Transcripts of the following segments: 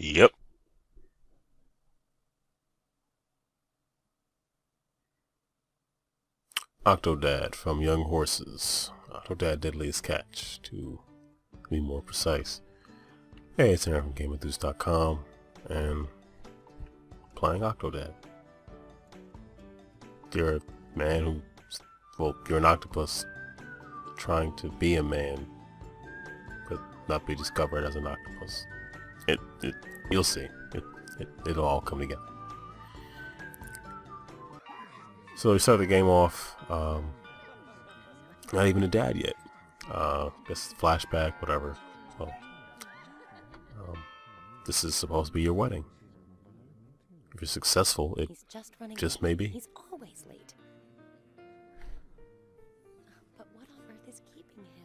Yep. Octodad from Young Horses. Octodad Deadliest Catch, to be more precise. Hey, it's Aaron from GameEnthus.com, and playing Octodad. You're a man who, well, you're an octopus trying to be a man, but not be discovered as an octopus. You'll see. It'll all come together. So we start the game off, not even a dad yet. Just flashback, whatever. Well, this is supposed to be your wedding. If you're successful, it just may be. He's always late. But what on earth is keeping him?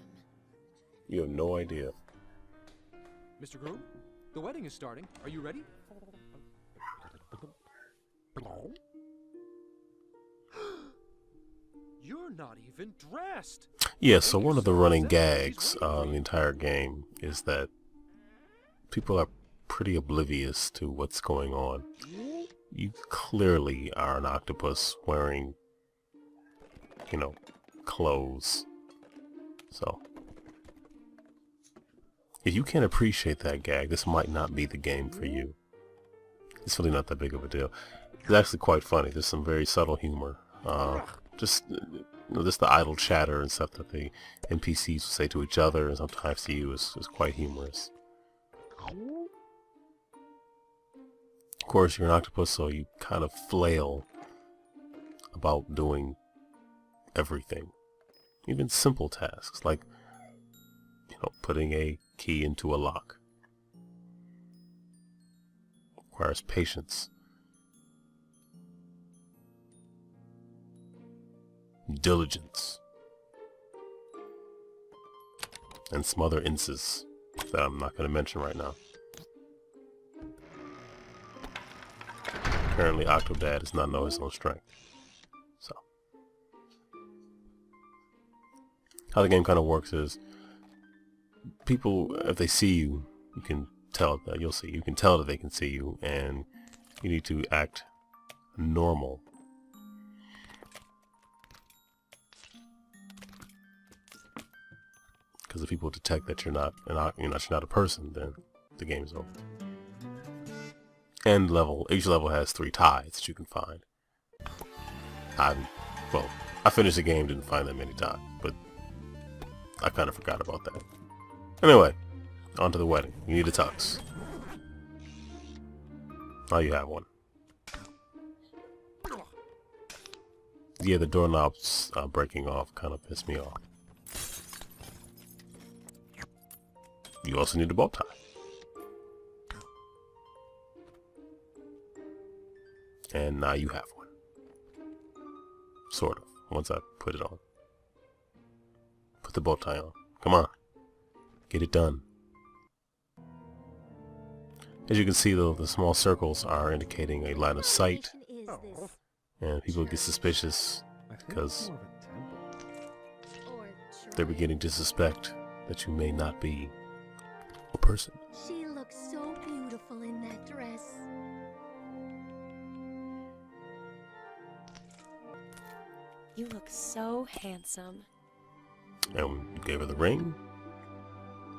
You have no idea. Mr. Groom, the wedding is starting. Are you ready? You're not even dressed. Yeah, so one of the running gags in the entire game is that people are pretty oblivious to what's going on. You clearly are an octopus wearing, clothes. So, if you can't appreciate that gag, this might not be the game for you. It's really not that big of a deal. It's actually quite funny. There's some very subtle humor. Just the idle chatter and stuff that the NPCs will say to each other and sometimes to you is quite humorous. Of course, you're an octopus, so you kind of flail about doing everything. Even simple tasks like, putting a key into a lock. Requires patience, diligence, and some other instances that I'm not going to mention right now. Apparently Octodad does not know his own strength. So, how the game kind of works is, people, if they see you, you can tell that you can tell that they can see you, and you need to act normal. Because if people detect that you're not a person, then the game is over. And each level has 3 ties that you can find. I finished the game, didn't find that many ties, but I kind of forgot about that. Anyway, on to the wedding. You need a tux. Now you have one. Yeah, the doorknobs breaking off kind of pissed me off. You also need a bow tie. And now you have one. Sort of. Once I put it on. Put the bow tie on. Come on. Get it done. As you can see, though, the small circles are indicating a line of sight. And people get suspicious because they're beginning to suspect that you may not be a person. She looks so beautiful in that dress. You look so handsome. And when you gave her the ring,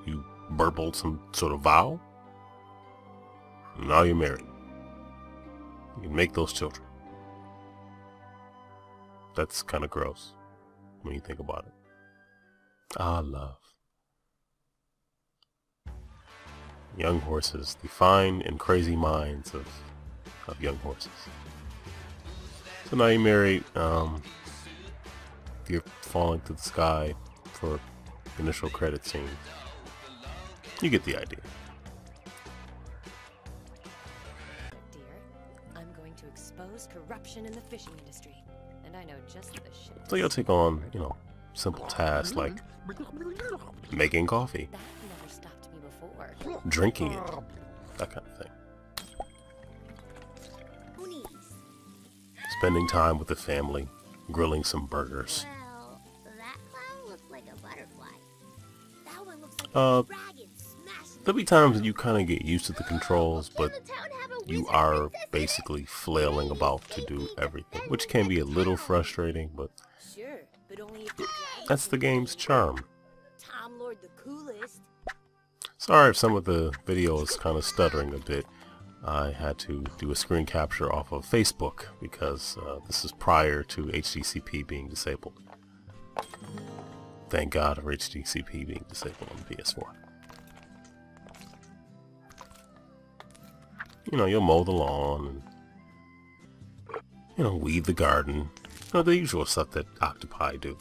you burbled some sort of vow. Now you're married. You can make those children. That's kind of gross when you think about it. Ah, love. Young horses, the fine and crazy minds of young horses. So now you're married. You're falling to the sky for the initial credit scene. You get the idea. Dear, I'm going to expose corruption in the fishing industry, and I know just the shit. So you'll take on, simple tasks like making coffee, That never stopped me before. drinking it, that kind of thing. Who needs? Spending time with the family, grilling some burgers. Well, that clown looks like a butterfly. That one looks like Uh, a dragon smashed there'll be times that you kind of get used to the controls, but you are basically flailing about to do everything, which can be a little frustrating, but Sure, but only if you that's the game's charm. Tom Lord the coolest. Sorry if some of the video is kind of stuttering a bit. I had to do a screen capture off of Facebook because this is prior to HDCP being disabled. Thank God for HDCP being disabled on the PS4. You know, you'll mow the lawn and, you know, weed the garden. You know, the usual stuff that octopi do.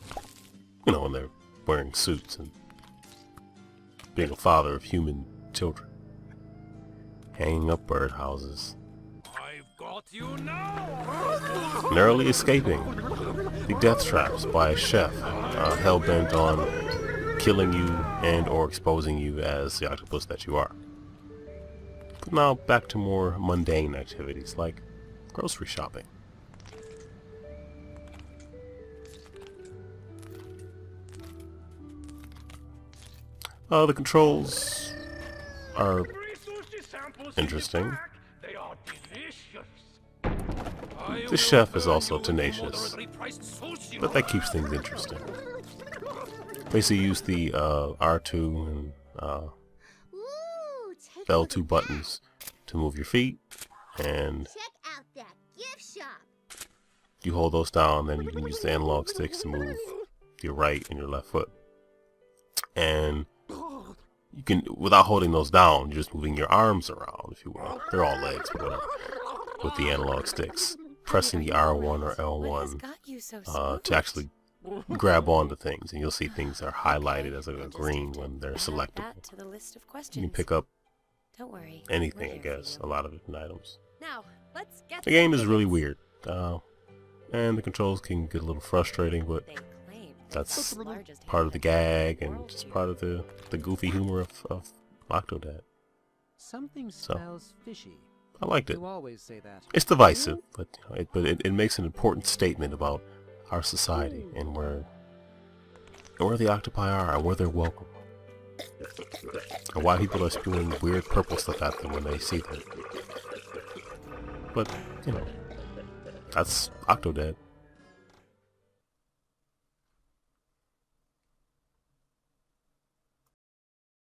You know, when they're wearing suits and being a father of human children. Hanging up birdhouses. I've got you now. Narrowly escaping the death traps by a chef hell-bent on killing you and or exposing you as the octopus that you are. But now back to more mundane activities like grocery shopping. The controls are interesting. The chef is also tenacious, but that keeps things interesting. Basically use the R2 and Ooh, take a look L2 at buttons to move your feet, and that. Check out that gift shop. you hold those down, then you can use the analog sticks to move your right and your left foot. And you can, without holding those down, you're just moving your arms around, if you will. They're all legs, but whatever. With the analog sticks. Pressing the R1 or What has L1 got you so to spooked? actually grab onto things, and you'll see things are highlighted as a green when they're Add selectable. that to the list of You questions. can pick up Don't worry. anything, we're I here for guess, you. a lot of different items. Now, let's get The game some is really tickets. weird, and the controls can get a little frustrating, but They claim that's the largest part of the gag and world just view. part of the goofy humor of Octodad. Something So. smells fishy. I liked it. You always say that. It's divisive, but it makes an important statement about our society and where the octopi are and where they're welcome, and why people are spewing weird purple stuff at them when they see them. But you know, that's Octodad.